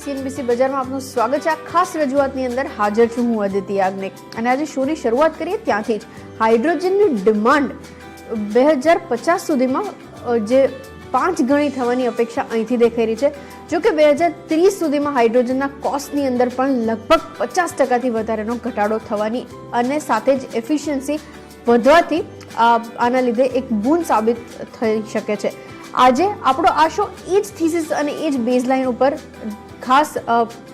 CNBC બજારમાં આપનું સ્વાગત છે। આ ખાસ રજૂઆતની અંદર હાજર છું હું અદિતિ યાજ્ઞિક અને આજે શોની શરૂઆત કરીએ ત્યાંથી જ। હાઇડ્રોજનની ડિમાન્ડ 2050 સુધીમાં જે 5 ગણી થવાની અપેક્ષા અહીંથી દેખાઈ રહી છે। જો કે 2030 સુધીમાં હાઇડ્રોજનના કોસ્ટની અંદર પણ લગભગ 50% વધારેનો ઘટાડો થવાની અને સાથે જ એફિશિયન્સી વધવાથી આના લીધે એક બૂન સાબિત થઈ શકે છે। આજે આપણો આ શો એ જ થીસીસ અને એ જ બેઝલાઇન ઉપર ખાસ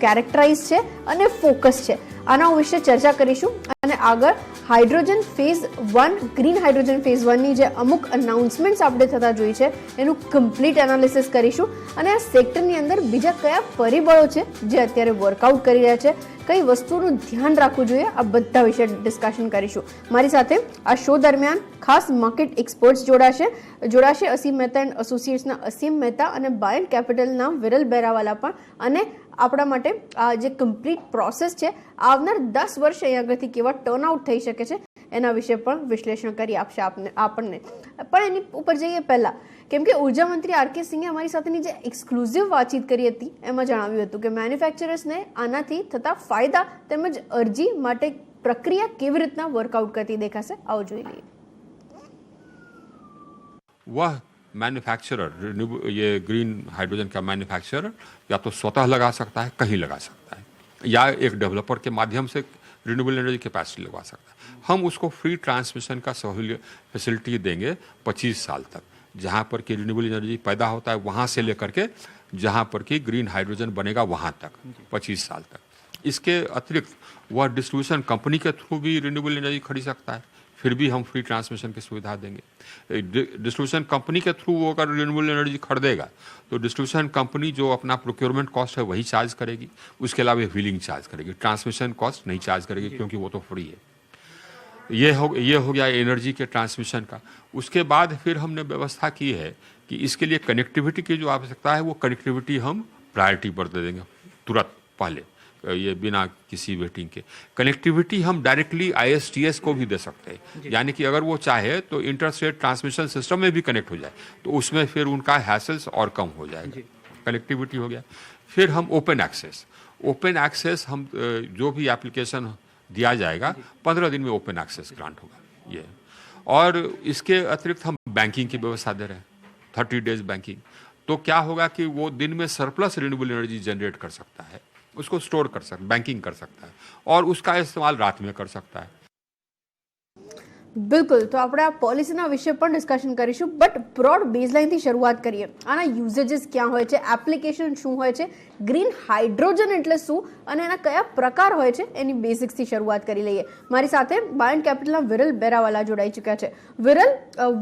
કેરેક્ટરાઇઝ છે અને ફોકસ છે। આના વિશે ચર્ચા કરીશું અને આગળ hydrogen phase 1 green hydrogen phase 1ની જે અમુક અનાઉન્સમેન્ટ્સ આપણે થતા જોઈ છે એનું કમ્પ્લીટ એનાલિસિસ કરીશું અને આ સેક્ટરની અંદર બીજા કયા પરિબળો છે જે અત્યારે વર્કઆઉટ કરી રહ્યા છે, કઈ વસ્તુનું ધ્યાન રાખવું જોઈએ, આ બધા વિશે ડિસ્કશન કરીશું। મારી સાથે આ શો દરમિયાન ખાસ માર્કેટ એક્સપર્ટ્સ જોડાશે અસીમ મહેતા એન્ડ એસોસિએટ્સના અસીમ મહેતા અને બાયન્ટ કેપિટલના વિરલ બેરાવાલા પણ, અને આપણા માટે આ જે કમ્પ્લીટ પ્રોસેસ છે આવનાર 10 વર્ષ અહીંયા આગળથી કેવા ટર્નઆઉટ થઈ શકે છે એના વિશે પણ વિશ્લેષણ કરી આપશે આપણને। પણ એની ઉપર જઈએ પહેલા, કેમ કે ઉર્જા મંત્રી આર.કે. સિંઘે અમારી સાથેની જે એક્સક્લુઝિવ વાતચીત કરી હતી એમાં જણાવ્યું હતું કે મેન્યુફેક્ચરર્સને આનાથી થતા ફાયદા તેમજ અરજી માટે પ્રક્રિયા કેવી રીતના વર્કઆઉટ કરતી દેખાશે, આવો જોઈ લઈએ। वह मैन्युफैक्चरर ये ग्रीन हाइड्रोजन का मैन्युफैक्चरर या तो स्वतः लगा सकता है, कहीं लगा सकता है, या एक डेवलपर के माध्यम से रिन्यूएबल एनर्जी कैपेसिटी लगवा सकता है। हम उसको फ्री ट्रांसमिशन का सहूलियत फैसिलिटी देंगे 25 साल तक, जहाँ पर कि रिन्यूएबल एनर्जी पैदा होता है वहाँ से लेकर के जहाँ पर कि ग्रीन हाइड्रोजन बनेगा वहाँ तक 25 साल तक। इसके अतिरिक्त वह डिस्ट्रीब्यूशन कंपनी के थ्रू भी रिन्यूएबल एनर्जी खरीद सकता है, फिर भी हम फ्री ट्रांसमिशन की सुविधा देंगे। डिस्ट्रीब्यूशन कंपनी के थ्रू वो अगर रिन्यूएबल एनर्जी खरीदेगा तो डिस्ट्रीब्यूशन कंपनी जो अपना प्रोक्योरमेंट कॉस्ट है वही चार्ज करेगी, उसके अलावा व्हीलिंग चार्ज करेगी, ट्रांसमिशन कॉस्ट नहीं चार्ज करेगी क्योंकि वो तो फ्री है। ये हो गया एनर्जी के ट्रांसमिशन का। उसके बाद फिर हमने व्यवस्था की है कि इसके लिए कनेक्टिविटी की जो आवश्यकता है वो कनेक्टिविटी हम प्रायोरिटी पर दे देंगे तुरंत पहले, ये बिना किसी वेटिंग के। कनेक्टिविटी हम डायरेक्टली ISTS को भी दे सकते हैं, यानी कि अगर वो चाहे तो इंटर स्टेट ट्रांसमिशन सिस्टम में भी कनेक्ट हो जाए तो उसमें फिर उनका हैसल्स और कम हो जाएगा। कनेक्टिविटी हो गया। फिर हम ओपन एक्सेस हम जो भी एप्लीकेशन दिया जाएगा 15 दिन में ओपन एक्सेस ग्रांट होगा ये। और इसके अतिरिक्त हम बैंकिंग की व्यवस्था दे रहे हैं, 30 डेज बैंकिंग। तो क्या होगा कि वो दिन में सरप्लस रिन्यूएबल एनर्जी जनरेट कर सकता है, उसको स्टोर कर सकता है, बैंकिंग कर सकता है और उसका इस्तेमाल रात में कर सकता है। બિલકુલ, તો આપણે આ પોલિસીના વિશે પણ ડિસ્કશન કરીશું, બટ બ્રોડ બેઝલાઇનથી શરૂઆત કરીએ। આના યુઝેજીસ ક્યાં હોય છે, એપ્લિકેશન શું હોય છે, ગ્રીન હાઇડ્રોજન એટલે શું અને એના કયા પ્રકાર હોય છે એની બેઝિક્સથી શરૂઆત કરી લઈએ। મારી સાથે બાયન્ટ કેપિટલના વિરલ બેરાવાલા જોડાઈ ચૂક્યા છે। વિરલ,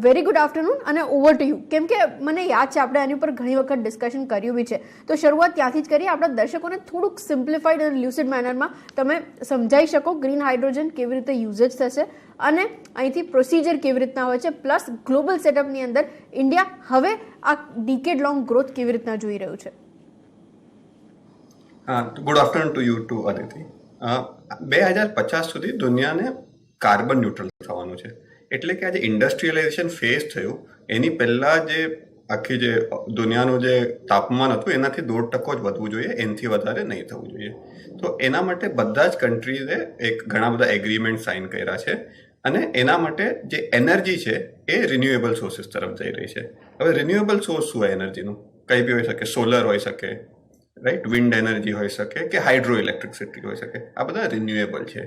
વેરી ગુડ આફ્ટરનૂન અને ઓવર ટુ યુ। કેમ કે મને યાદ છે આપણે આની ઉપર ઘણી વખત ડિસ્કશન કર્યું બી છે, તો શરૂઆત ત્યાંથી જ કરીએ। આપણા દર્શકોને થોડુંક સિમ્પ્લિફાઈડ અને લ્યુસિડ મેનરમાં તમે સમજાવી શકો ગ્રીન હાઇડ્રોજન કેવી રીતે યુઝેજ થશે અને અહીંથી પ્રોસિજર કેવી રીતના હોય છે, પ્લસ ગ્લોબલ સેટઅપની અંદર ઇન્ડિયા હવે આ ડિકેડ લોંગ ગ્રોથ કેવી રીતના જોઈ રહ્યું છે। Good afternoon to you to Aditi. 2050 સુધી દુનિયાને કાર્બન ન્યુટ્રલ થવાનું છે, એટલે કે આ જે ઇન્ડસ્ટ્રીયલાઇઝેશન ફેઝ થયું એની પહેલા જે આખી જે દુનિયાનું જે તાપમાન હતું એનાથી 1.5% જ વધવું જોઈએ, એનાથી વધારે નહીં થવું જોઈએ। તો એના માટે બધા જ કન્ટ્રીઝે ઘણા બધા એગ્રીમેન્ટ સાઇન કર્યા છે અને એના માટે જે એનર્જી છે એ રિન્યુએબલ સોર્સિસ તરફ જઈ રહી છે। હવે રિન્યુએબલ સોર્સ શું હોય એનર્જીનું? કંઈ બી હોઈ શકે, સોલર હોઈ શકે, રાઈટ, વિન્ડ એનર્જી હોઈ શકે કે હાઇડ્રો ઇલેક્ટ્રિસિટી હોઈ શકે, આ બધા રિન્યુએબલ છે।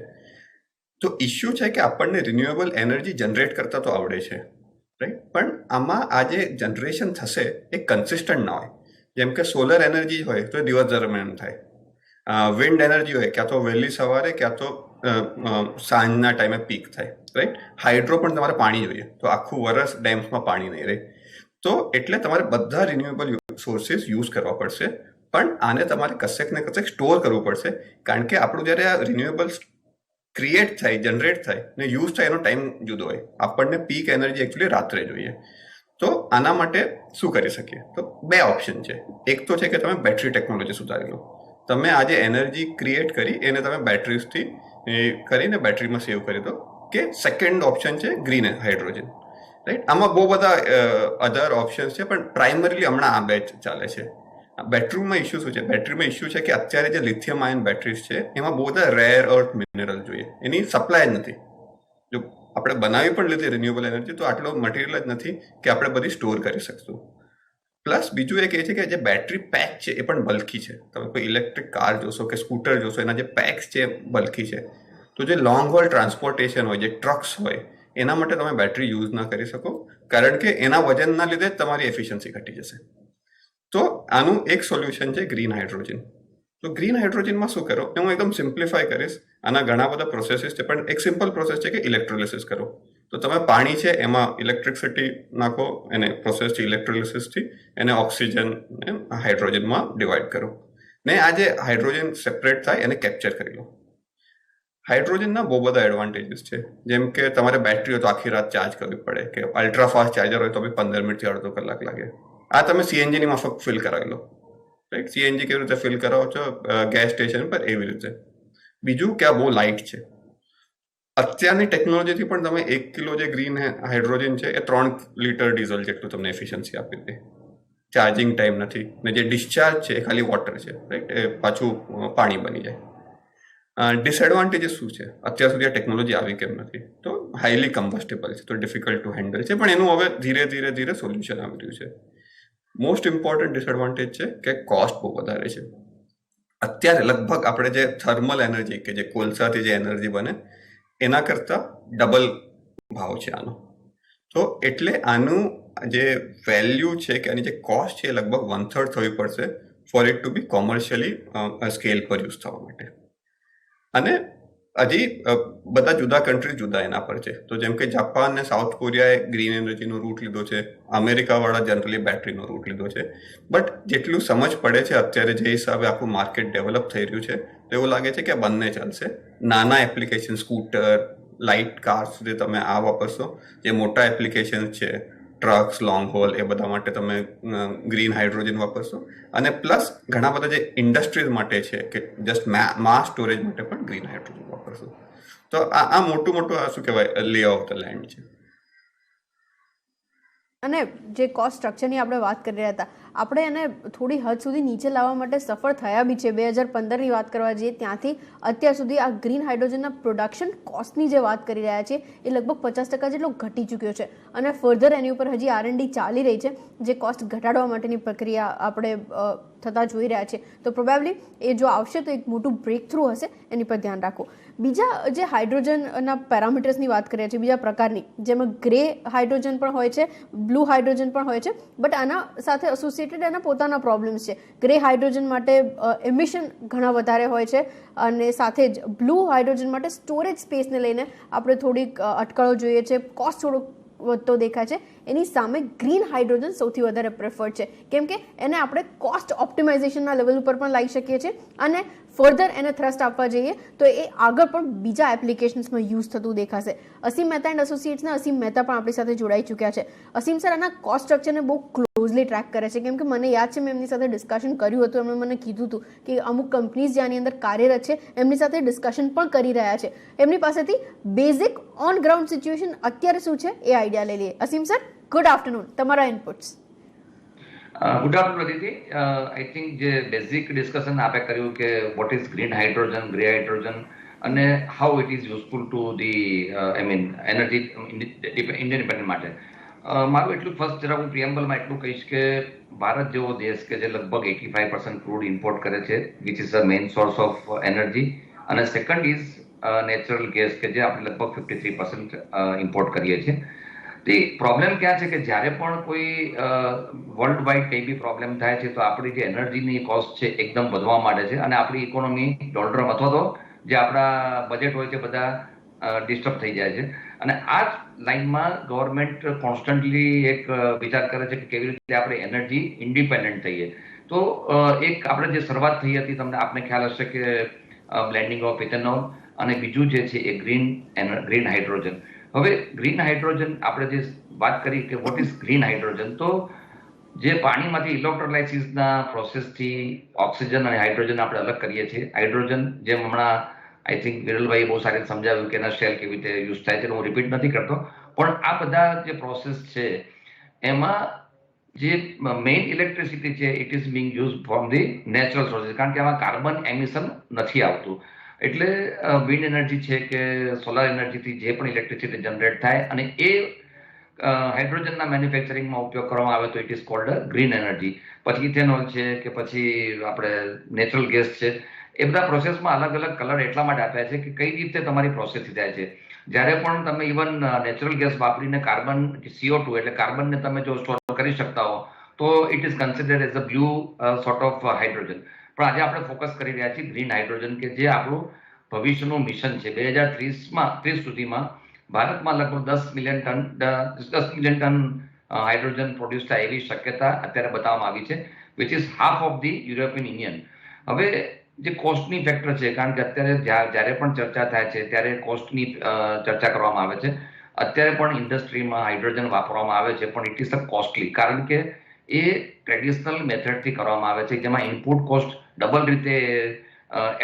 તો ઇશ્યુ છે કે આપણને રિન્યુએબલ એનર્જી જનરેટ કરતા તો આવડે છે, રાઈટ, પણ આમાં આ જે જનરેશન થશે એ કન્સિસ્ટન્ટ ના હોય। જેમ કે સોલર એનર્જી હોય તો દિવસ દરમિયાન થાય, વિન્ડ એનર્જી હોય ક્યાં તો વહેલી સવારે ક્યાં તો સાંજના ટાઈમે પીક થાય, રાઈટ। હાઇડ્રો પણ તમારે પાણી જોઈએ તો આખું વરસ ડેમ્સમાં પાણી નહીં રહે। તો એટલે તમારે બધા રિન્યુએબલ સોર્સિસ યુઝ કરવા પડશે, પણ આને તમારે કશેક ને કશેક સ્ટોર કરવું પડશે, કારણ કે આપણું જ્યારે આ રિન્યુએબલ્સ ક્રિએટ થાય, જનરેટ થાય ને યુઝ થાય એનો ટાઈમ જુદો હોય। આપણને પીક એનર્જી એકચ્યુઅલી રાત્રે જોઈએ। તો આના માટે શું કરી શકીએ? તો 2 ઓપ્શન છે। એક તો છે કે તમે બેટરી ટેકનોલોજી સુધારી લો, તમે આજે એનર્જી ક્રિએટ કરી એને તમે બેટરીઝથી કરીને બેટરીમાં સેવ કરી દો, કે સેકન્ડ ઓપ્શન છે ગ્રીન હાઇડ્રોજન, રાઈટ। આમાં બહુ બધા અધર ઓપ્શન્સ છે પણ પ્રાઇમરીલી હમણાં આ 2 ચાલે છે। બેટરીમાં ઇશ્યુ શું છે? બેટરીમાં ઇશ્યુ છે કે અત્યારે જે લિથિયમ આયન બેટરીઝ છે એમાં બહુ બધા રેર અર્થ મિનરલ જોઈએ, એની સપ્લાય જ નથી. જો આપણે બનાવી પણ લીધી રિન્યુએબલ એનર્જી તો આટલો મટીરિયલ જ નથી કે આપણે બધી સ્ટોર કરી શકશું. પ્લસ બીજું એક એ છે કે જે બેટરી પેક છે એ પણ બલ્કી છે. તમે કોઈ ઇલેક્ટ્રિક કાર જોશો કે સ્કૂટર જોશો, એના જે પેક્સ છે બલ્કી છે. તો જે લોંગ હોલ ટ્રાન્સપોર્ટેશન હોય, જે ટ્રક્સ હોય, એના માટે તમે બેટરી યુઝ ના કરી શકો, કારણ કે એના વજનના લીધે જ તમારી એફિશિયન્સી ઘટી જશે. તો આનું એક સોલ્યુશન છે ગ્રીન હાઇડ્રોજન. તો ગ્રીન હાઇડ્રોજનમાં શું કરો, હું એકદમ સિમ્પ્લિફાય કરીશ. આના ઘણા બધા પ્રોસેસીસ છે, પણ એક સિમ્પલ પ્રોસેસ છે કે ઇલેક્ટ્રોલિસિસ કરો. તો તમે પાણી છે એમાં ઇલેક્ટ્રિસિટી નાખો, એને પ્રોસેસથી ઇલેક્ટ્રોલિસિસથી એને ઓક્સિજન હાઇડ્રોજનમાં ડિવાઈડ કરો, ને આ જે હાઇડ્રોજન સેપરેટ થાય એને કેપ્ચર કરી લો. હાઇડ્રોજનના બહુ બધા એડવાન્ટેજીસ છે, જેમ કે તમારે બેટરી હોય તો આખી રાત ચાર્જ કરવી પડે, કે અલ્ટ્રા ફાસ્ટ ચાર્જર હોય તો બી 15 મિનિટથી અડધો કલાક લાગે. આ તમે સીએનજીની માફક ફિલ કરાવી લો. રાઈટ, સીએનજી કેવી રીતે ફિલ કરાવો છો ગેસ સ્ટેશન પર, એવી રીતે. બીજું કે આ બહુ લાઇટ છે. અત્યારની ટેકનોલોજીથી પણ તમે 1 કિલો જે ગ્રીન હાઇડ્રોજન છે એ 3 લિટર ડીઝલ જેટલું તમને એફિશિયન્સી આપી દે. ચાર્જિંગ ટાઈમ નથી, ને જે ડિસ્ચાર્જ છે એ ખાલી વોટર છે, રાઈટ, એ પાછું પાણી બની જાય. ડિસએડવાન્ટેજીસ શું છે? અત્યાર સુધી આ ટેકનોલોજી આવી કેમ નથી? તો હાઈલી કમ્બસ્ટેબલ છે, તો ડિફિકલ્ટ ટુ હેન્ડલ છે, પણ એનું હવે ધીરે ધીરે સોલ્યુશન આવી રહ્યું છે. મોસ્ટ ઇમ્પોર્ટન્ટ ડિસએડવાન્ટેજ છે કે કોસ્ટ બહુ વધારે છે. અત્યારે લગભગ આપણે જે થર્મલ એનર્જી કે જે કોલસાથી જે એનર્જી બને એના કરતાં ડબલ ભાવ છે આનો. તો એટલે આનું જે વેલ્યુ છે કે આની જે કોસ્ટ છે એ લગભગ 1/3 થવી પડશે for it to be commercially scale પર યુઝ થવા માટે. અને હજી બધા જુદા કન્ટ્રી જુદા એના પર છે. તો જેમ કે જાપાન ને સાઉથ કોરિયાએ ગ્રીન એનર્જીનો રૂટ લીધો છે, અમેરિકાવાળા જનરલી બેટરીનો રૂટ લીધો છે. બટ જેટલું સમજ પડે છે અત્યારે, જે હિસાબે આખું માર્કેટ ડેવલપ થઈ રહ્યું છે, તો એવું લાગે છે કે આ બંને ચાલશે. નાના એપ્લિકેશન, સ્કૂટર, લાઇટ કાર સુધી તમે આ વાપરશો. જે મોટા એપ્લિકેશન છે, ટ્રક્સ, લોંગ હોલ, એ બધા માટે તમે ગ્રીન હાઇડ્રોજન વાપરશો. અને પ્લસ ઘણા બધા જે ઇન્ડસ્ટ્રીઝ માટે છે કે જસ્ટ માસ સ્ટોરેજ માટે પણ ગ્રીન હાઇડ્રોજન વાપરશો. તો આ મોટું શું કહેવાય, લે ઓફ ધ લેન્ડ છે. અને જે કોસ્ટ સ્ટ્રક્ચરની આપણે વાત કરી રહ્યા હતા, આપણે એને થોડી હદ સુધી નીચે લાવવા માટે સફળ થયા બી છે. 2015ની વાત કરવા જઈએ ત્યાંથી અત્યાર સુધી આ ગ્રીન હાઇડ્રોજનના પ્રોડક્શન કોસ્ટની જે વાત કરી રહ્યા છીએ એ લગભગ 50% જેટલો ઘટી ચૂક્યો છે. અને ફર્ધર એની ઉપર હજી R&D ચાલી રહી છે, જે કોસ્ટ ઘટાડવા માટેની પ્રક્રિયા આપણે થતા જોઈ રહ્યા છે. તો પ્રોબેબલી એ જો આવશે તો એક મોટું બ્રેક થ્રુ હશે, એની પર ધ્યાન રાખો. બીજા જે હાઇડ્રોજનના પેરામીટર્સની વાત કરીએ છીએ, બીજા પ્રકારની, જેમાં ગ્રે હાઇડ્રોજન પણ હોય છે, બ્લુ હાઇડ્રોજન પણ હોય છે, બટ આના સાથે એસોસિએટેડ એના પોતાના પ્રોબ્લેમ્સ છે. ગ્રે હાઇડ્રોજન માટે એમિશન ઘણા વધારે હોય છે, અને સાથે જ બ્લુ હાઇડ્રોજન માટે સ્ટોરેજ સ્પેસને લઈને આપણે થોડીક અટકળો જોઈએ છે, કોસ્ટ થોડુંક વધતો દેખાય છે. એની સામે ગ્રીન હાઇડ્રોજન સૌથી વધારે પ્રેફર્ડ છે, કેમ કે એને આપણે કોસ્ટ ઓપ્ટિમાઇઝેશનના લેવલ ઉપર પણ લાવી શકીએ છીએ, અને ફર્ધર એને થ્રસ્ટ આપવા જઈએ તો એ આગળ પણ બીજા એપ્લિકેશન્સમાં યુઝ થતું દેખાશે. અસીમ મહેતા એન્ડ એસોસિએટ્સના અસીમ મહેતા પણ આપણી સાથે જોડાઈ ચૂક્યા છે. અસીમ સર આના કોસ્ટ સ્ટ્રક્ચરને બહુ ક્લોઝલી ટ્રેક કરે છે, કેમ કે મને યાદ છે મેં એમની સાથે ડિસ્કશન કર્યું હતું. એમણે મને કીધું હતું કે અમુક કંપનીઝ જેની અંદર કાર્યરત છે એમની સાથે ડિસ્કશન પણ કરી રહ્યા છે. એમની પાસેથી બેઝિક ઓન ગ્રાઉન્ડ સિચ્યુએશન અત્યારે શું છે એ આઈડિયા લઈ લઈએ. Asim sir, good afternoon. તમારા inputs. Good afternoon Aditi. I think જે બેઝિક ડિસ્કશન આપે કર્યું કે what is green hydrogen, grey hydrogen, અને how it is useful to the energy independent માટે. મારું એટલું ફર્સ્ટ જરા હું પ્રિએમ્બલમાં એટલું કહીશ કે ભારત જેવો દેશ કે જે લગભગ 85% ક્રૂડ ઇમ્પોર્ટ કરે છે, which is a main source of energy, અને સેકન્ડ ઇઝ નેચરલ ગેસ કે જે આપણે લગભગ 53% ઇમ્પોર્ટ કરીએ છીએ. તે પ્રોબ્લેમ ક્યાં છે કે જ્યારે પણ કોઈ વર્લ્ડ વાઇડ કંઈ બી પ્રોબ્લેમ થાય છે તો આપણી જે એનર્જીની કોસ્ટ છે એકદમ વધવા માંડે છે, અને આપણી ઇકોનોમી ડોલરમ અથવા તો જે આપણા બજેટ હોય છે બધા ડિસ્ટર્બ થઈ જાય છે. અને આ જ લાઇનમાં ગવર્મેન્ટ કોન્સ્ટન્ટલી એક વિચાર કરે છે કે કેવી રીતે આપણે એનર્જી ઇન્ડિપેન્ડન્ટ થઈએ. તો એક આપણે જે શરૂઆત થઈ હતી, તમને આપને ખ્યાલ હશે કે બ્લેન્ડિંગ ઓફ ઇથેનોલ, અને બીજું જે છે એ ગ્રીન હાઇડ્રોજન. હવે ગ્રીન હાઇડ્રોજન આપણે જે વાત કરી કે વોટ ઇઝ ગ્રીન હાઇડ્રોજન, તો જે પાણીમાંથી ઇલેક્ટ્રોલાઇસિસના પ્રોસેસથી ઓક્સિજન અને હાઇડ્રોજન આપણે અલગ કરીએ છીએ. હાઇડ્રોજન જેમ હમણાં આઈ થિંક વિરલભાઈ બહુ સારી સમજાવ્યું કે એના શેલ કેવી રીતે યુઝ થાય છે, હું રિપીટ નથી કરતો, પણ આ બધા જે પ્રોસેસ છે એમાં જે મેઇન ઇલેક્ટ્રિસિટી છે it is Bing use from the natural sources, કારણ કે આમાં કાર્બન એમિશન નથી આવતું. એટલે વિન્ડ એનર્જી છે કે સોલાર એનર્જીથી જે પણ ઇલેક્ટ્રિસિટી જનરેટ થાય અને એ હાઇડ્રોજનના મેન્યુફેક્ચરિંગમાં ઉપયોગ કરવામાં આવે તો it is called green energy. પછી ઇથેનોલ છે કે પછી આપણે નેચરલ ગેસ છે, એ બધા પ્રોસેસમાં અલગ અલગ કલર એટલા માટે આપ્યા છે કે કઈ રીતે તમારી પ્રોસેસ થાય છે. જ્યારે પણ તમે ઇવન નેચરલ ગેસ વાપરીને કાર્બન CO2 એટલે કાર્બનને તમે જો સ્ટોર કરી શકતા હો તો it is considered as a blue sort of hydrogen. પણ આજે આપણે ફોકસ કરી રહ્યા છીએ ગ્રીન હાઇડ્રોજન, કે જે આપણું ભવિષ્યનું મિશન છે. 2030 સુધીમાં ભારતમાં લગભગ 10 મિલિયન ટન હાઇડ્રોજન પ્રોડ્યુસ થાય એવી શક્યતા અત્યારે બતાવવામાં આવી છે, which is half of the European union. હવે જે કોસ્ટની ફેક્ટર છે, કારણ કે અત્યારે જ્યારે પણ ચર્ચા થાય છે ત્યારે કોસ્ટની ચર્ચા કરવામાં આવે છે. અત્યારે પણ ઇન્ડસ્ટ્રીમાં હાઇડ્રોજન વાપરવામાં આવે છે, પણ ઇટ ઇઝ અ કોસ્ટલી, કારણ કે એ ટ્રેડિશનલ મેથડથી કરવામાં આવે છે, જેમાં ઇનપુટ કોસ્ટ ડબલ રીતે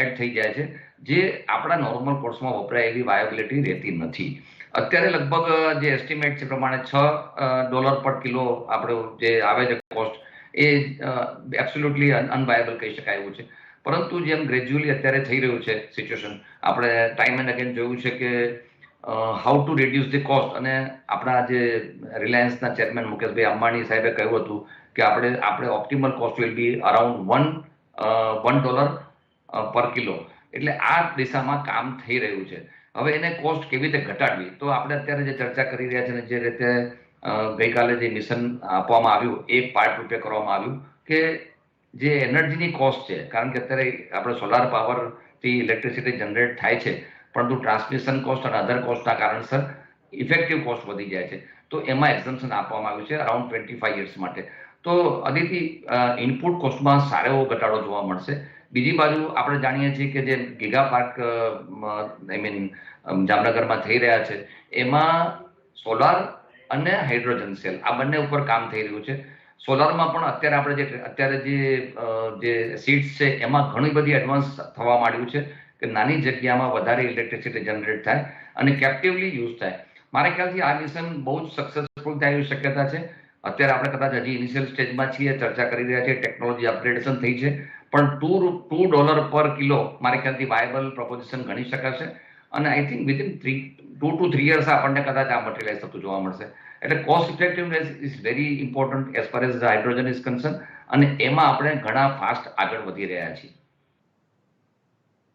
એડ થઈ જાય છે, જે આપણા નોર્મલ કોર્સમાં વપરાય એવી વાયબિલિટી રહેતી નથી. અત્યારે લગભગ જે એસ્ટિમેટ છે પ્રમાણે $6 પર કિલો આપણું જે આવે છે કોસ્ટ, એ એબ્સોલ્યુટલી અનવાયબલ કહી શકાય એવું છે. પરંતુ જેમ ગ્રેજ્યુઅલી અત્યારે થઈ રહ્યું છે સિચ્યુએશન, આપણે ટાઈમ એન્ડ અગેન જોયું છે કે how to reduce the cost, અને આપણા જે રિલાયન્સના ચેરમેન મુકેશભાઈ અંબાણી સાહેબે કહ્યું હતું કે આપણે optimal cost will be around $1 પર કિલો. એટલે આ દિશામાં કામ થઈ રહ્યું છે. હવે એને કોસ્ટ કેવી રીતે ઘટાડવી, તો આપણે અત્યારે જે ચર્ચા કરી રહ્યા છીએ, જે રીતે ગઈકાલે જે મિશન આપવામાં આવ્યું એક પાર્ટ રૂપે કરવામાં આવ્યું કે જે એનર્જીની કોસ્ટ છે, કારણ કે અત્યારે આપણે સોલાર પાવરથી ઇલેક્ટ્રિસિટી જનરેટ થાય છે, પરંતુ ટ્રાન્સમિશન કોસ્ટ અને અધર કોસ્ટના કારણસર ઇફેક્ટિવ કોસ્ટ વધી જાય છે. તો એમાં એક્ઝમ્પશન આપવામાં આવ્યું છે અરાઉન્ડ 25 યર્સ માટે. તો અદિતિ ઇનપુટ કોસ્ટમાં સારો એવો ઘટાડો જોવા મળશે. બીજી બાજુ આપણે જાણીએ છીએ કે જે ગીગા પાર્ક જામનગરમાં થઈ રહ્યા છે, એમાં સોલાર અને હાઇડ્રોજન સેલ આ બંને ઉપર કામ થઈ રહ્યું છે. સોલારમાં પણ અત્યારે જે સીટ્સ છે એમાં ઘણી બધી એડવાન્સ થવા માંડ્યું છે કે નાની જગ્યામાં વધારે ઇલેક્ટ્રિસિટી જનરેટ થાય અને કેપ્ટિવલી યુઝ થાય. મારા ખ્યાલથી આ મિશન બહુ જ સક્સેસફુલ થાય એવી શક્યતા છે. અત્યારે આપણે કદાચ હજી ઇનિશિયલ સ્ટેજમાં છીએ, ચર્ચા કરી રહ્યા છીએ, ટેકનોલોજી અપગ્રેડેશન થઈ છે, પણ $2 પર કિલો મારા ખ્યાલથી વાયબલ પ્રોપોઝિશન ગણી શકાશે. અને I think within 2 to 3 years આપણને કદાચ આ મટીરિયલાઇઝ થતું જોવા મળશે. એટલે cost effectiveness is very important as far as hydrogen is concern, અને એમાં આપણે ઘણા ફાસ્ટ આગળ વધી રહ્યા છીએ.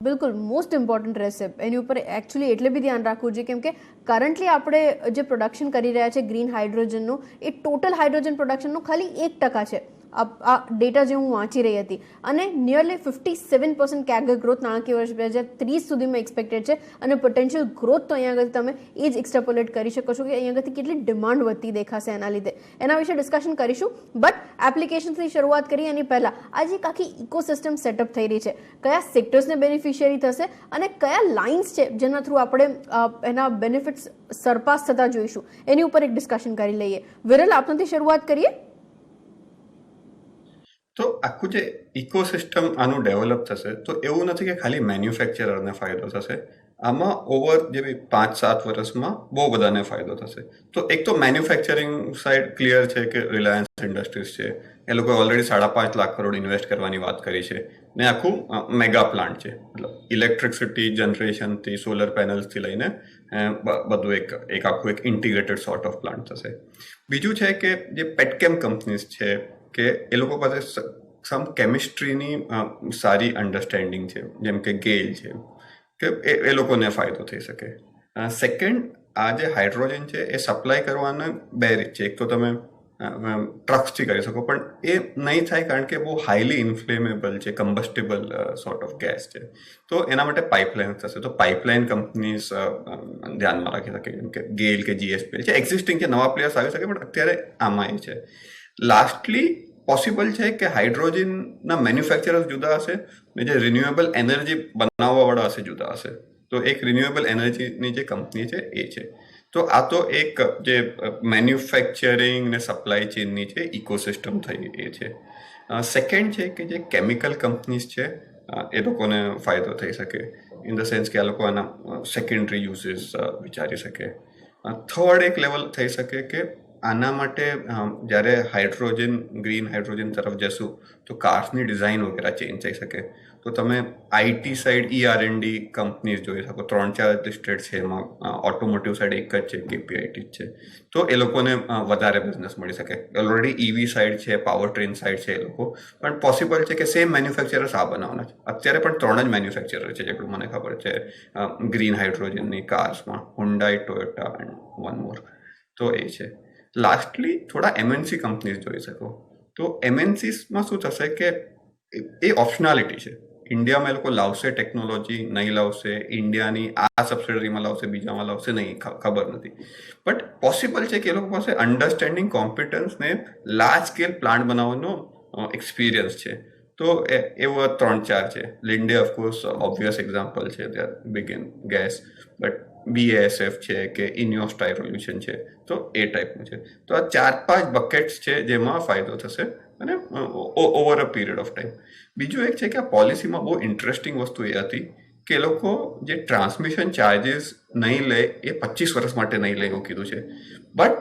બિલકુલ મોસ્ટ ઇમ્પોર્ટન્ટ રહેશે એની ઉપર એકચ્યુઅલી એટલે બી ધ્યાન રાખવું જોઈએ, કેમ કે કરન્ટલી આપણે જે પ્રોડક્શન કરી રહ્યા છે ગ્રીન હાઇડ્રોજનનું, એ ટોટલ હાઇડ્રોજન પ્રોડક્શનનું ખાલી 1% છે. આ ડેટા જે હું વાંચી રહી હતી, અને નિયરલી 57% કેગર ગ્રોથ નાણાકીય વર્ષ 2030 સુધીમાં એક્સપેક્ટેડ છે. અને પોટેન્શિયલ ગ્રોથ તો અહીંયા આગળ તમે એ જ એક્સ્ટ્રાપોલેટ કરી શકો છો કે અહીંયા આગળથી કેટલી ડિમાન્ડ વધતી દેખાશે એના લીધે. એના વિશે ડિસ્કશન કરીશું, બટ એપ્લિકેશન્સની શરૂઆત કરી એની પહેલાં આજે એક આખી ઇકોસિસ્ટમ સેટઅપ થઈ રહી છે. કયા સેક્ટર્સને બેનિફિશિયરી થશે અને કયા લાઇન્સ છે જેના થ્રુ આપણે એના બેનિફિટ્સ સરપાસ થતા જોઈશું, એની ઉપર એક ડિસ્કશન કરી લઈએ. વિરલ, આપનાથી શરૂઆત કરીએ. તો આખું જે ઇકોસિસ્ટમ આનું ડેવલપ થશે, તો એવું નથી કે ખાલી મેન્યુફેક્ચરરને ફાયદો થશે. આમાં ઓવર જે 5-7 વર્ષમાં બહુ બધાને ફાયદો થશે. તો એક તો મેન્યુફેક્ચરિંગ સાઇડ ક્લિયર છે કે રિલાયન્સ ઇન્ડસ્ટ્રીઝ છે, એ લોકો ઓલરેડી 5.5 લાખ કરોડ ઇન્વેસ્ટ કરવાની વાત કરી છે, ને આખું મેગા પ્લાન્ટ છે. મતલબ ઇલેક્ટ્રિસિટી જનરેશનથી સોલર પેનલ્સથી લઈને બધું એક આખું એક ઇન્ટિગ્રેટેડ સોર્ટ ઓફ પ્લાન્ટ થશે. બીજું છે કે જે પેટકેમ કંપનીઝ છે, કે એ લોકો પાસે સમ કેમિસ્ટ્રીની સારી અન્ડરસ્ટેન્ડિંગ છે, જેમ કે ગેલ છે, કે એ લોકોને ફાયદો થઈ શકે. સેકન્ડ, આ જે હાઇડ્રોજન છે એ સપ્લાય કરવાના 2 રીત છે. એક તો તમે ટ્રક્સથી કરી શકો, પણ એ નહીં થાય કારણ કે બહુ હાઈલી ઇન્ફ્લેમેબલ છે, કમ્બસ્ટેબલ સોર્ટ ઓફ ગેસ છે. તો એના માટે પાઇપલાઇન થશે. તો પાઇપલાઇન કંપનીઝ ધ્યાનમાં રાખી શકે, જેમ કે ગેલ કે GSPL છે. એક્ઝિસ્ટિંગ છે, નવા પ્લેયર્સ આવી શકે, પણ અત્યારે આમાં એ છે. લાસ્ટલી પોસિબલ છે કે હાઇડ્રોજનના મેન્યુફેક્ચરર્સ જુદા હશે ને જે રિન્યુએબલ એનર્જી બનાવવાવાળા હશે જુદા હશે. તો એક રિન્યુએબલ એનર્જીની જે કંપની છે એ છે. તો આ તો એક જે મેન્યુફેક્ચરિંગ ને સપ્લાય ચેનની છે ઇકોસિસ્ટમ થઈ એ છે. સેકન્ડ છે કે જે કેમિકલ કંપનીઝ છે એ લોકોને ફાયદો થઈ શકે, ઇન ધ સેન્સ કે આ લોકો એના સેકન્ડરી યુઝીસ વિચારી શકે. થર્ડ એક લેવલ થઈ શકે કે આના માટે જ્યારે હાઇડ્રોજન ગ્રીન હાઇડ્રોજન તરફ જશું તો કાર્સની ડિઝાઇન વગેરે ચેન્જ થઈ શકે. તો તમે આઈટી સાઇડ ER&D કંપનીઝ જોઈ શકો, 3-4 લિસ્ટેડ છે એમાં. ઓટોમોટિવ સાઇડ એક જ છે, KPIT જ છે. તો એ લોકોને વધારે બિઝનેસ મળી શકે. ઓલરેડી EV સાઇડ છે, પાવર ટ્રેન સાઇડ છે એ લોકો, પણ પોસિબલ છે કે સેમ મેન્યુફેક્ચરર્સ આ બનાવવાના છે. અત્યારે પણ 3 જ મેન્યુફેક્ચરર છે જેટલું મને ખબર છે ગ્રીન હાઇડ્રોજનની કાર્સમાં, Hyundai, Toyota and one more. તો એ છે. લાસ્ટલી થોડા MNC કંપનીઝ જોઈ શકો. તો MNCમાં શું થશે કે એ ઓપ્શનાલિટી છે. ઇન્ડિયામાં એ લોકો લાવશે ટેકનોલોજી, નહીં લાવશે, ઇન્ડિયાની આ સબસિડરીમાં લાવશે, બીજામાં લાવશે નહીં, ખબર નથી. બટ પોસિબલ છે કે એ લોકો પાસે અન્ડરસ્ટેન્ડિંગ, કોમ્પિટન્સ ને લાર્જ સ્કેલ પ્લાન્ટ બનાવવાનો એક્સપિરિયન્સ છે. તો એવો 3-4 છે. લિન્ડે ઓફકોર્સ ઓબ્વિયસ એક્ઝામ્પલ છે, they are big in gas. But BASF છે કે ઇનિયોસ ટાયરોલ્યુશન છે, તો એ ટાઈપનું છે. તો આ 4-5 બકેટ્સ છે જેમાં ફાયદો થશે અને over a period of time. બીજું એક છે કે આ પોલિસીમાં બહુ ઇન્ટરેસ્ટિંગ વસ્તુ એ હતી કે એ લોકો જે ટ્રાન્સમિશન ચાર્જીસ નહીં લે એ 25 વર્ષ માટે નહીં લે એવું કીધું છે. બટ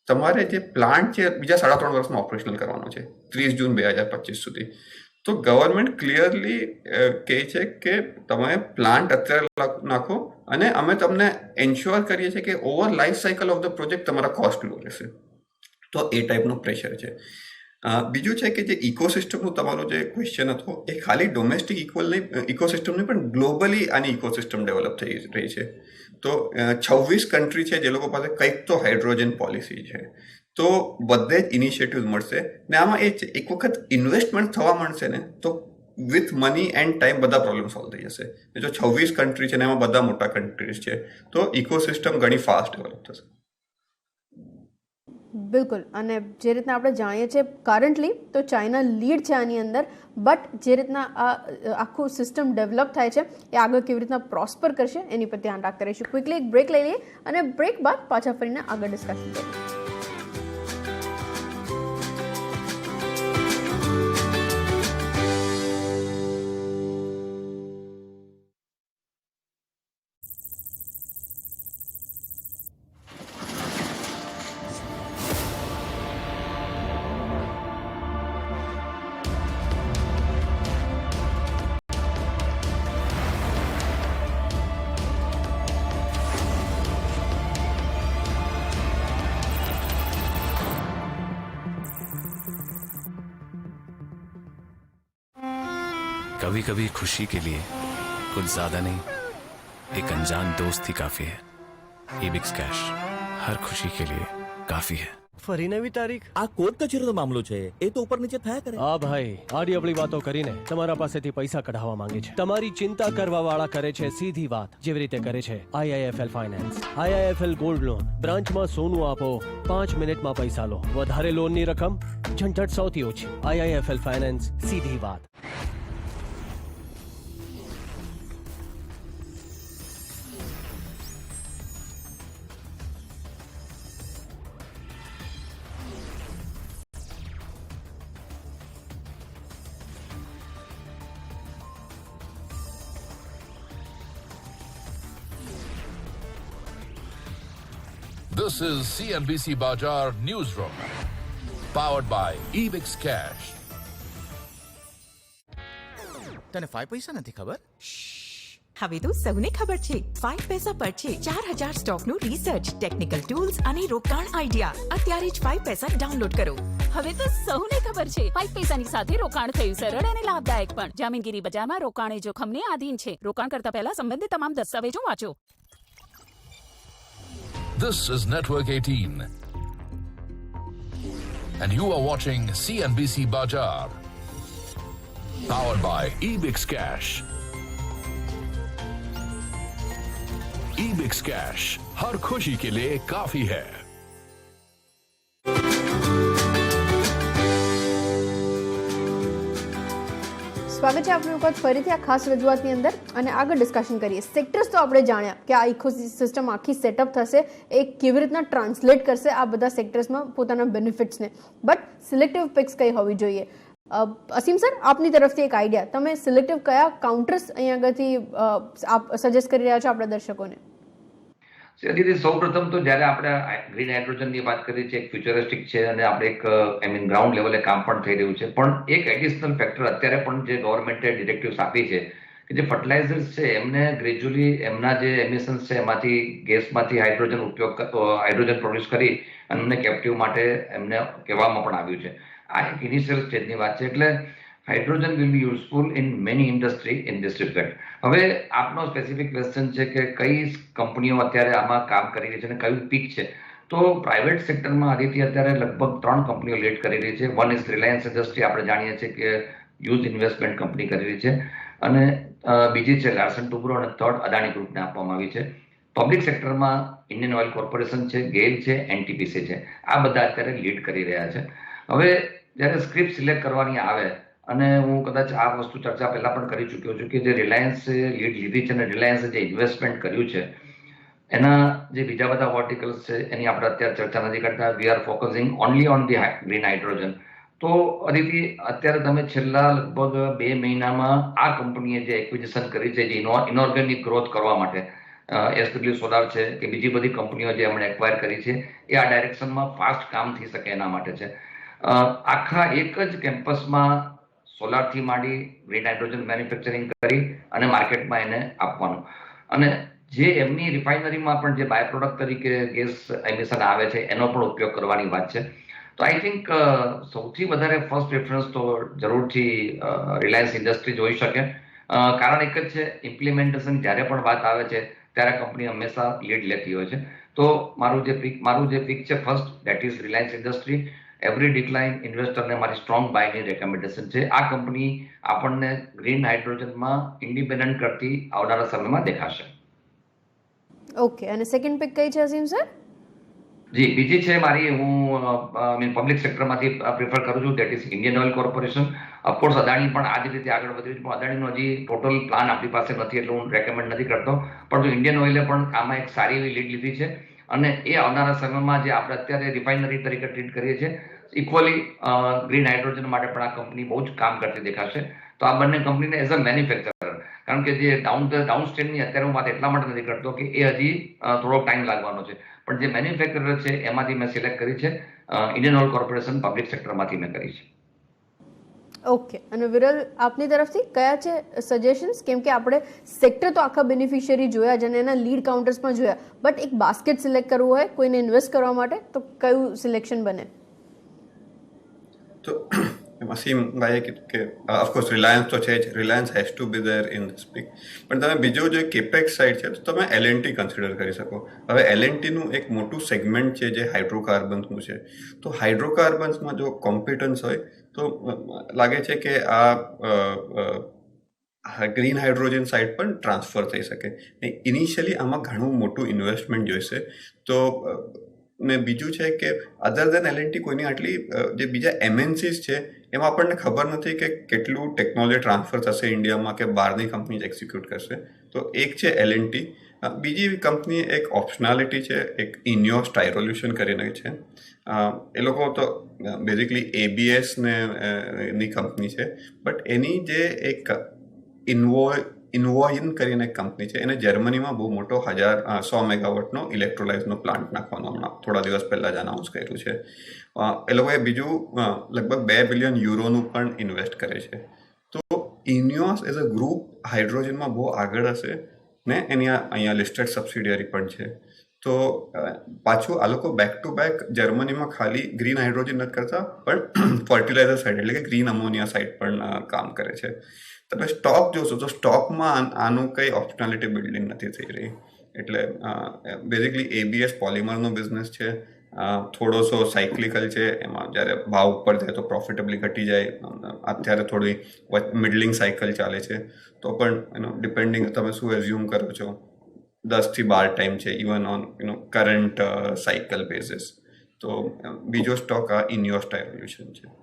તમારે જે પ્લાન્ટ છે બીજા 3.5 વર્ષમાં ઓપરેશનલ કરવાનો છે, 30 જૂન 2025 સુધી. તો ગવર્મેન્ટ ક્લિયરલી કહે છે કે તમે પ્લાન્ટ અત્યારે નાખો અને અમે તમને એન્શ્યોર કરીએ છીએ કે over life cycle of the project તમારા કોસ્ટ લો રહેશે. તો એ ટાઈપનું પ્રેશર છે. બીજું છે કે જે ઇકોસિસ્ટમનું તમારો જે ક્વેશ્ચન હતો એ ખાલી ડોમેસ્ટિક ઇકોસિસ્ટમ નહીં પણ ગ્લોબલી આની ઇકોસિસ્ટમ ડેવલપ થઈ રહી છે. તો 26 કન્ટ્રી છે જે લોકો પાસે કંઈક તો હાઇડ્રોજન પોલિસી છે. તો બધે જ ઇનિશિયેટિવ મળશે ને આમાં એ છે એક વખત ઇન્વેસ્ટમેન્ટ થવા માંડશે ને તો વિથ મની એન્ડ ટાઈમ બધા પ્રોબ્લેમ સોલ્વ થઈ જશે. જો 26 કન્ટ્રી છે ને એમાં બધા મોટા કન્ટ્રીઝ છે તો ઇકોસિસ્ટમ ઘણી ફાસ્ટ ડેવલપ થશે. બિલકુલ. અને જે રીતના આપણે જાણીએ છીએ કરન્ટલી તો ચાઇના લીડ છે આની અંદર, બટ જે રીતના આ આખું સિસ્ટમ ડેવલપ થાય છે એ આગળ કેવી રીતના પ્રોસ્પર કરશે એની પર ધ્યાન રાખતા રહીશું. ક્વિકલી એક બ્રેક લઈ લઈએ અને બ્રેક બાદ પાછા ફરીને આગળ ડિસ્કશન કરીએ. कभी कभी खुशी के लिए कुछ ज्यादा नहीं, एक अनजान दोस्त ही काफी है. Ebix Cash हर खुशी के लिए काफी है. ફરી નવી તારીખ? આ કોર્ટ કચેરીનો મામલો છે, એ તો ઉપર નીચે થયા કરે. હા ભાઈ, આડી અવળી વાતો કરીને તમારા પાસેથી પૈસા કઢાવવા માંગે છે. તમારી ચિંતા કરવા વાળા કરે છે સીધી વાત, જેવી રીતે કરે છે IIFL finance. IIFL gold loan, બ્રાન્ચમાં સોનું આપો, 5 મિનિટમાં પૈસા લો. વધારે લોનની રકમ, ઝંઝટ સૌથી ઓછી. IIFL ફાઇનાન્સ, સીધી વાત. This is CNBC Bazaar Newsroom, powered by Ebix Cash. તને 5 પૈસા નથી ખબર? હવે તો સૌને ખબર છે 5 પૈસા પર છે 4000 સ્ટોકનું રિસર્ચ, ટેકનિકલ ટૂલ્સ અને રોકાણ આઈડિયા. અત્યારે જ 5 પૈસા ડાઉનલોડ કરો. હવે તો સૌને ખબર છે 5 પૈસાની સાથે રોકાણ થયું સરળ અને લાભદાયક પણ. જામીનગીરી બજારમાં રોકાણ એ જોખમને આધીન છે. રોકાણ કરતા પહેલા સંબંધિત તમામ દસ્તાવેજો વાંચો. This is Network 18, and you are watching CNBC Bazaar, powered by Ebix Cash. Ebix Cash हर खुशी के लिए काफी है. સ્વાગત છે આપનું વખત ફરીથી આ ખાસ રજૂઆતની અંદર અને આગળ ડિસ્કશન કરીએ. સેક્ટર્સ તો આપણે જાણ્યા કે આ ઇકોસિસ્ટમ આખી સેટઅપ થશે, એ કેવી રીતના ટ્રાન્સલેટ કરશે આ બધા સેક્ટર્સમાં પોતાના બેનિફિટ્સને. બટ સિલેક્ટિવ પિક્સ કઈ હોવી જોઈએ? અસીમ સર, આપની તરફથી એક આઈડિયા, તમે સિલેક્ટિવ કયા કાઉન્ટર્સ અહીંયા આગળથી આપ સજેસ્ટ કરી રહ્યા છો આપણા દર્શકોને? દીદી સૌપ્રથમ તો જ્યારે આપણે ગ્રીન હાઇડ્રોજનની વાત કરીએ છીએ, એક ફ્યુચરિસ્ટિક છે અને આપણે એક ગ્રાઉન્ડ લેવલે કામ પણ થઈ રહ્યું છે. પણ એક એડિશનલ ફેક્ટર અત્યારે પણ જે ગવર્મેન્ટે ડિરેક્ટિવ્સ આપી છે કે જે ફર્ટિલાઇઝર્સ છે એમને ગ્રેજ્યુઅલી એમના જે એમિશન્સ છે એમાંથી ગેસમાંથી હાઇડ્રોજન પ્રોડ્યુસ કરી અને એમને કેપ્ટિવ માટે એમને કહેવામાં પણ આવ્યું છે. આ એક ઇનિશિયલ સ્ટેજની વાત છે. એટલે hydrogen will be useful in many industry in this respect. હવે આપનો સ્પેસિફિક ક્વેશ્ચન છે કે કઈ કંપનીઓ અત્યારે આમાં કામ કરી રહી છે અને કયું પીક છે. તો પ્રાઇવેટ સેક્ટરમાં આદિત્ય અત્યારે લગભગ 3 કંપનીઓ લીડ કરી રહી છે. વન ઇઝ રિલાયન્સ ઇન્ડસ્ટ્રી, આપણે જાણીએ છીએ કે હ્યુજ ઇન્વેસ્ટમેન્ટ કંપની કરી રહી છે, અને બીજી છે લાર્સન ટુબ્રો, અને થર્ડ અદાણી ગ્રુપને આપવામાં આવી છે. પબ્લિક સેક્ટરમાં ઇન્ડિયન ઓઇલ કોર્પોરેશન છે, ગેલ છે, એનટીપીસી છે. આ બધા અત્યારે લીડ કરી રહ્યા છે. હવે જ્યારે સ્ક્રિપ્ટ સિલેક્ટ કરવાની આવે, અને હું કદાચ આ વસ્તુ ચર્ચા પહેલા પણ કરી ચૂક્યો છું કે જે રિલાયન્સે લીડ લીધી છે અને રિલાયન્સે જે ઇન્વેસ્ટમેન્ટ કર્યું છે એના જે બીજા બધા વર્ટિકલ્સ છે એની આપણે અત્યારે ચર્ચા નથી કરતા. We are focusing only on the green hydrogen. તો અદિતિ, અત્યારે તમે છેલ્લા લગભગ 2 મહિનામાં આ કંપનીએ જે એક્વિઝિશન કરી છે, જે ઇનઓર્ગેનિક ગ્રોથ કરવા માટે SW સોલાર છે કે બીજી બધી કંપનીઓ જે એમણે એક્વાયર કરી છે, એ આ ડાયરેક્શનમાં ફાસ્ટ કામ થઈ શકે એના માટે છે. આખા એક જ કેમ્પસમાં સોલારથી માંડી ગ્રીન હાઇડ્રોજન મેન્યુફેક્ચરિંગ કરી અને માર્કેટમાં એને આપવાનું, અને જે એમની રિફાઇનરીમાં પણ જે બાય પ્રોડક્ટ તરીકે ગેસ એમિશન આવે છે એનો પણ ઉપયોગ કરવાની વાત છે. તો આઈ થિંક સૌથી વધારે ફર્સ્ટ પ્રેફરન્સ તો જરૂરથી રિલાયન્સ ઇન્ડસ્ટ્રી જોઈ શકે. કારણ એક જ છે, ઇમ્પ્લિમેન્ટેશન જ્યારે પણ વાત આવે છે ત્યારે કંપની હંમેશા લીડ લેતી હોય છે. તો મારું જે પિક છે first, that is Reliance industry. Every decline ઇન્વેસ્ટરને મારી સ્ટ્રોંગ બાયની રેકમેન્ડેશન છે. આ કંપની આપણને ગ્રીન હાઇડ્રોજનમાં ઇન્ડિપેન્ડન્ટ કરતી આવનારા સમયમાં દેખાશે. ઓકે, અને સેકન્ડ પિક કઈ છે અસીમ સર? જી, બીજી છે મારી, હું પબ્લિક સેક્ટરમાંથી પ્રિફર કરું છું, that is Indian oil corporation. Of course Adani પણ આ જ રીતે આગળ વધી રહ્યું છે, પણ અદાણીનો હજી ટોટલ પ્લાન આપણી પાસે નથી એટલે હું રેકમેન્ડ નથી કરતો. પરંતુ ઇન્ડિયન ઓઇલે પણ આમાં એક સારી એવી લીડ લીધી છે, અને એ આવનારા સમયમાં જે આપણે અત્યારે રિફાઇનરી તરીકે ટ્રીટ કરીએ છીએ, ઇક્વલી ગ્રીન હાઇડ્રોજન માટે પણ આ કંપની બહુ જ કામ કરતી દેખાશે. તો આ બંને કંપનીને એઝ અ મેન્યુફેક્ચરર, કારણ કે જે ડાઉન સ્ટ્રીમની અત્યારે હું વાત એટલા માટે નથી કરતો કે એ હજી થોડોક ટાઈમ લાગવાનો છે, પણ જે મેન્યુફેક્ચરર છે એમાંથી મેં સિલેક્ટ કરી છે ઇન્ડિયન ઓઇલ કોર્પોરેશન પબ્લિક સેક્ટરમાંથી મેં કરી છે. ઓકે, અને વિરલ, આપની તરફથી કયા છે સજેશન્સ? કેમ કે આપણે સેક્ટર તો આખા બેનિફિશિયરી જોયા જ અને એના લીડ કાઉન્ટર્સ પણ જોયા, બટ એક બાસ્કેટ સિલેક્ટ કરવું હોય કોઈને ઇન્વેસ્ટ કરવા માટે તો કયું સિલેક્શન બને? તો એમાં સીમભાઈએ કીધું કે ઓફકોર્સ રિલાયન્સ તો છે જ, Reliance has to be there in this pick. પણ તમે બીજું જે કેપેક્સ સાઇડ છે તો તમે L&T કન્સિડર કરી શકો. હવે L&Tનું એક મોટું સેગમેન્ટ છે જે હાઇડ્રોકાર્બન્સનું છે. તો હાઇડ્રોકાર્બન્સમાં જો કોમ્પિટન્સ હોય તો લાગે છે કે આ ગ્રીન હાઇડ્રોજન સાઇડ પણ ટ્રાન્સફર થઈ શકે. ઇનિશિયલી આમાં ઘણું મોટું ઇન્વેસ્ટમેન્ટ જોઈશે. તો ને બીજું છે કે અધર દેન L&T કોઈની આટલી જે બીજા MNCs છે એમાં આપણને ખબર નથી કે કેટલું ટેકનોલોજી ટ્રાન્સફર થશે ઇન્ડિયામાં, કે બહારની કંપની જ એક્ઝિક્યુટ કરશે. તો એક છે L&T. બીજી કંપની એક ઓપ્શનાલિટી છે, એક ઇનિયોસ ટાયરોલ્યુશન કરીને છે. એ લોકો તો બેઝિકલી ABS ની કંપની છે, બટ એની જે એક ઇન્વોઇન કરીને એક કંપની છે, એને જર્મનીમાં બહુ મોટો 100 મેગાવોટનો ઇલેક્ટ્રોલાઇઝનો પ્લાન્ટ નાખવાનો હમણાં થોડા દિવસ પહેલાં જ અનાઉન્સ કર્યું છે. એ લોકોએ બીજું લગભગ 2 બિલિયન યુરોનું પણ ઇન્વેસ્ટ કરે છે. તો ઇનિયોસ એઝ અ ગ્રુપ હાઇડ્રોજનમાં બહુ આગળ હશે ને એની અહીંયા લિસ્ટેડ સબસિડિયરી પણ છે. તો પાછું આ લોકો બેક ટુ બેક જર્મનીમાં ખાલી ગ્રીન હાઇડ્રોજન નથી કરતા, પણ ફર્ટિલાઇઝર સાઇડ એટલે કે ગ્રીન અમોનિયા સાઇડ પણ કામ કરે છે. તમે સ્ટોક જોશો તો સ્ટોકમાં આનું કંઈ ઓપ્શનાલિટી બિલ્ડિંગ નથી થઈ રહી. એટલે બેઝિકલી ABS પોલિમરનો બિઝનેસ છે, થોડોસો સાયક્લિકલ છે. એમાં જ્યારે ભાવ ઉપર જાય તો પ્રોફિટેબલી ઘટી જાય. અત્યારે થોડી મિડલિંગ સાયકલ ચાલે છે, તો પણ ડિપેન્ડિંગ તમે શું એઝ્યુમ કરો છો, 10 થી 12 ટાઈમ છે even on current cycle basis. તો બીજો સ્ટોક આ ઇનિયોસ ટાયરોલ્યુશન છે.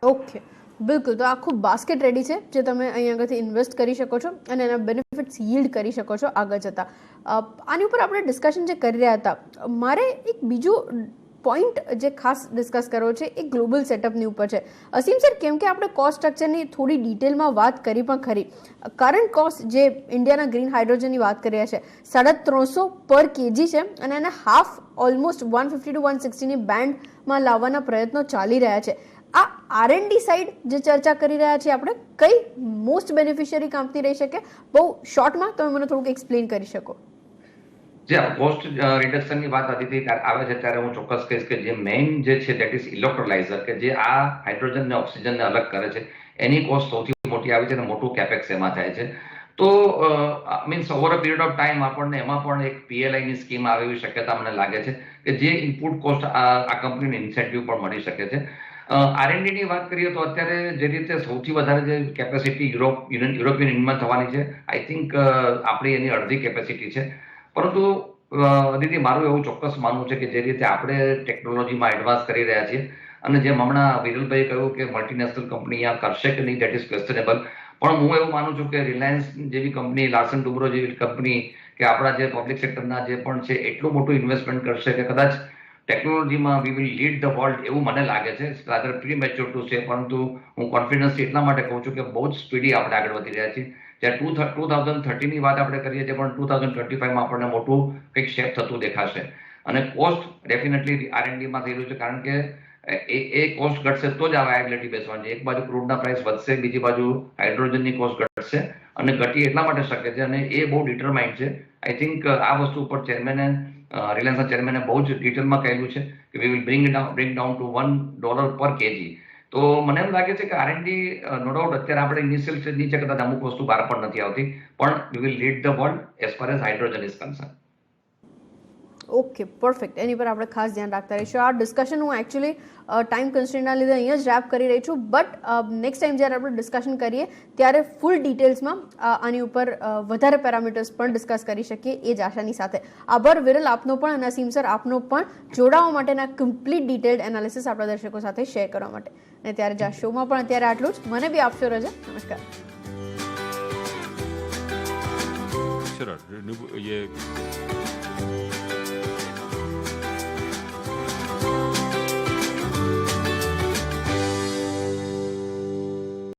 ઓકે, બિલકુલ. તો આખું બાસ્કેટ રેડી છે જે તમે અહીંયા આગળથી ઇન્વેસ્ટ કરી શકો છો અને એના બેનિફિટ્સ yieldકરી શકો છો આગળ જતાં. આની ઉપર આપણે ડિસ્કશન જે કરી રહ્યા હતા, મારે એક બીજું પોઈન્ટ જે ખાસ ડિસ્કસ કરવો છે એ ગ્લોબલ સેટઅપની ઉપર છે. અસીમ સર, કેમ કે આપણે કોસ્ટ સ્ટ્રક્ચરની થોડી ડિટેલમાં વાત કરી પણ ખરી. કરંટ કોસ્ટ જે ઇન્ડિયાના ગ્રીન હાઇડ્રોજનની વાત કરી રહ્યા છે 350 પર કેજી છે અને એને હાફ ઓલમોસ્ટ 150 to 160ની બેન્ડમાં લાવવાના પ્રયત્નો ચાલી રહ્યા છે. આ R&D સાઇડ જે ચર્ચા કરી રહ્યા છીએ આપણે, કઈ મોસ્ટ બેનિફિશિયરી કંપની રહી શકે? બહુ શોર્ટમાં તમે મને થોડુંક એક્સપ્લેન કરી શકો. જે કોસ્ટ રિડક્શનની વાત હતી આવે છે ત્યારે હું ચોક્કસ કહીશ કે જે મેઇન જે છે દેટ ઇઝ ઇલેક્ટ્રોલાઇઝર, કે જે આ હાઇડ્રોજન ને ઓક્સિજનને અલગ કરે છે, એની કોસ્ટ સૌથી મોટી આવી છે અને મોટું કેપેક્સ એમાં થાય છે. તો means over a period of time આપણને એમાં પણ એક PLIની સ્કીમ આવે એવી શક્યતા મને લાગે છે કે જે ઇનપુટ કોસ્ટ આ કંપનીને ઇન્સેન્ટિવ પણ મળી શકે છે. R&D ની વાત કરીએ તો અત્યારે જે રીતે સૌથી વધારે જે કેપેસિટી યુરોપિયન યુનિયનમાં થવાની છે, આઈ થિંક આપણી એની અડધી કેપેસિટી છે. પરંતુ અદિતિ, મારું એવું ચોક્કસ માનવું છે કે જે રીતે આપણે ટેકનોલોજીમાં એડવાન્સ કરી રહ્યા છીએ અને જેમ હમણાં વિરલભાઈ કહ્યું કે મલ્ટીનેશનલ કંપની અહીંયા કરશે કે નહીં, દેટ ઇઝ ક્વેશ્ચનેબલ. પણ હું એવું માનું છું કે રિલાયન્સ જેવી કંપની, લાર્સન ટુબ્રો જેવી કંપની કે આપણા જે પબ્લિક સેક્ટરના જે પણ છે એટલું મોટું ઇન્વેસ્ટમેન્ટ કરશે કે કદાચ ટેકનોલોજીમાં વી વિલ લીડ ધ વર્લ્ડ એવું મને લાગે છે. Rather pre mature to say, પરંતુ હું કોન્ફિડન્સથી એટલા માટે કહું છું કે બહુ જ સ્પીડી આપણે આગળ વધી રહ્યા છીએ. જ્યારે 2030ની વાત આપણે કરીએ છીએ, પણ 2025માં આપણને મોટું કંઈક શેપ થતું દેખાશે. અને કોસ્ટ ડેફિનેટલી R&Dમાં થઈ રહ્યું છે, કારણ કે એ કોસ્ટ ઘટશે તો જ આ વાયબિલિટી બેસવાની. એક બાજુ ક્રૂડના પ્રાઇસ વધશે, બીજી બાજુ હાઇડ્રોજનની કોસ્ટ ઘટશે, અને ઘટી એટલા માટે શકે છે અને એ બહુ ડિટરમાઇન્ડ છે. આઈ થિંક આ વસ્તુ ઉપર રિલાયન્સના ચેરમેને બહુ જ ડિટેલમાં કહેલું છે કે we will bring down to $1 પર કેજી. તો મને એમ લાગે છે કે R&D નો ડાઉટ અત્યારે આપણે ઇનિશિયલ સ્ટેજની છે, કદાચ અમુક વસ્તુ બહાર પણ નથી આવતી, પણ we will lead the world as far as hydrogen is concern. Okay, perfect. એની પર આપણે ખાસ ધ્યાન રાખતા રહીશું. આ ડિસ્કશન હું એકચ્યુઅલી ટાઈમ કન્સ્ટ્રેન્ટના લીધે અહીંયા જ રેપ કરી રહી છું, બટ નેક્સ્ટ ટાઈમ જ્યારે આપણે ડિસ્કશન કરીએ ત્યારે ફૂલ ડિટેલ્સમાં આની ઉપર વધારે પેરામીટર્સ પણ ડિસ્કસ કરી શકીએ એ જ આશાની સાથે. આભાર વિરલ આપનો પણ અને અસીમ સર આપનો પણ જોડાવા માટેના કમ્પ્લીટ ડિટેલ્ડ એનાલિસિસ આપણા દર્શકો સાથે શેર કરવા માટે. અને ત્યારે જ આ શોમાં પણ અત્યારે આટલું જ. મને બી આપશો રજા. નમસ્કાર. ये